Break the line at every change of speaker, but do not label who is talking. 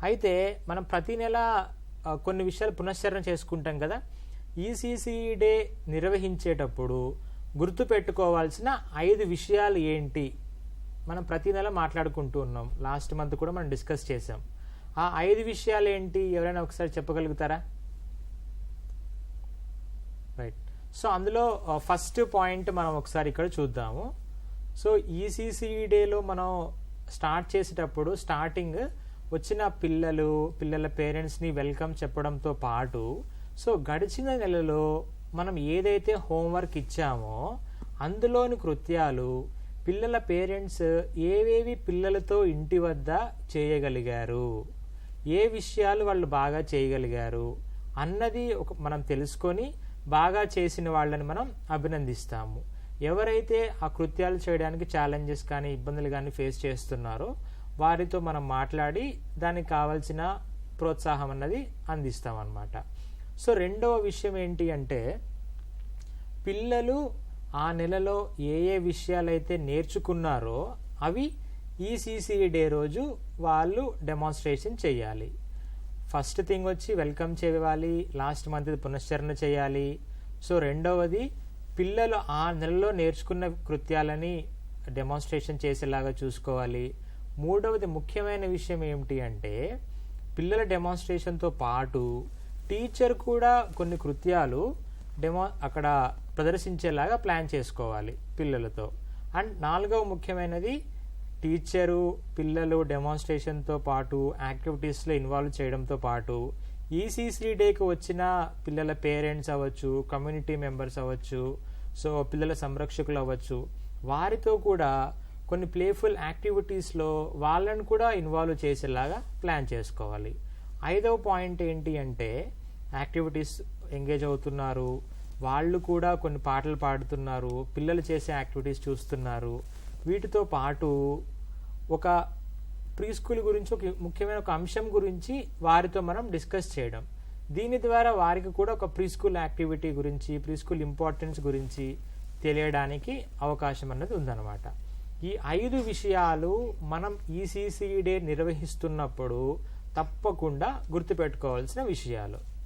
అయితే మనం ప్రతి నెల కొన్ని విషయాలు పునశ్చరణ చేసుకుంటాం కదా. ఈసీసీ డే నిర్వహించేటప్పుడు గుర్తుపెట్టుకోవాల్సిన 5 విషయాలు ఏంటి మనం ప్రతి నెల మాట్లాడుకుంటూ ఉన్నాం. లాస్ట్ మంత్ కూడా మనం డిస్కస్ చేసాం. ఆ 5 విషయాలు ఏంటి, ఎవరైనా ఒకసారి చెప్పగలుగుతారా? రైట్. సో అందులో ఫస్ట్ పాయింట్ మనం ఒకసారి ఇక్కడ చూద్దాము. సో ఈసీసీ డేలో మనం స్టార్ట్ చేసేటప్పుడు స్టార్టింగ్ వచ్చిన పిల్లల పేరెంట్స్ని వెల్కమ్ చెప్పడంతో పాటు సో గడిచిన నెలలో మనం ఏదైతే హోంవర్క్ ఇచ్చామో అందులోని కృత్యాలు పిల్లల పేరెంట్స్ ఏవేవి పిల్లలతో ఇంటి వద్ద చేయగలిగారు, ఏ విషయాలు వాళ్ళు బాగా చేయగలిగారు అన్నది మనం తెలుసుకొని బాగా చేసిన వాళ్ళని మనం అభినందిస్తాము. ఎవరైతే ఆ కృత్యాలు చేయడానికి ఛాలెంజెస్ కానీ ఇబ్బందులు కానీ ఫేస్ చేస్తున్నారో వారితో మనం మాట్లాడి దానికి కావాల్సిన ప్రోత్సాహం అన్నది అందిస్తాం అన్నమాట. సో రెండవ విషయం ఏంటి అంటే పిల్లలు ఆ నెలలో ఏ ఏ విషయాలైతే నేర్చుకున్నారో అవి ఈసీసీ డే రోజు వాళ్ళు డెమాన్స్ట్రేషన్ చేయాలి. ఫస్ట్ థింగ్ వచ్చి వెల్కమ్ చేయాలి, లాస్ట్ మంత్ పునశ్చరణ చేయాలి. సో రెండవది పిల్లలు ఆ నెలలో నేర్చుకున్న కృత్యాలని డెమాన్స్ట్రేషన్ చేసేలాగా చూసుకోవాలి. మూడవది ముఖ్యమైన విషయం ఏమిటి అంటే పిల్లల డెమాన్స్ట్రేషన్తో పాటు టీచర్ కూడా కొన్ని కృత్యాలు అక్కడ ప్రదర్శించేలాగా ప్లాన్ చేసుకోవాలి పిల్లలతో. అండ్ నాలుగవ ముఖ్యమైనది టీచరు పిల్లలు డెమాన్స్ట్రేషన్తో పాటు యాక్టివిటీస్లో ఇన్వాల్వ్ చేయడంతో పాటు ఈసీసీ డేకి వచ్చిన పిల్లల పేరెంట్స్ అవ్వచ్చు, కమ్యూనిటీ మెంబర్స్ అవ్వచ్చు, సో పిల్లల సంరక్షకులు అవ్వచ్చు, వారితో కూడా కొన్ని ప్లేఫుల్ యాక్టివిటీస్లో వాళ్ళని కూడా ఇన్వాల్వ్ చేసేలాగా ప్లాన్ చేసుకోవాలి. ఐదవ పాయింట్ ఏంటి అంటే యాక్టివిటీస్ ఎంగేజ్ అవుతున్నారు, వాళ్ళు కూడా కొన్ని పాటలు పాడుతున్నారు, పిల్లలు చేసే యాక్టివిటీస్ చూస్తున్నారు. వీటితో పాటు ఒక ప్రీ స్కూల్ గురించి ఒక ముఖ్యమైన ఒక అంశం గురించి వారితో మనం డిస్కస్ చేయడం, దీని ద్వారా వారికి కూడా ఒక ప్రీ స్కూల్ యాక్టివిటీ గురించి, ప్రీ స్కూల్ ఇంపార్టెన్స్ గురించి తెలియడానికి అవకాశం అన్నది ఉందన్నమాట. ఈ 5 విషయాలు మనం ఈసీసీ డే నిర్వహిస్తున్నప్పుడు తప్పకుండా గుర్తుపెట్టుకోవాల్సిన విషయాలు.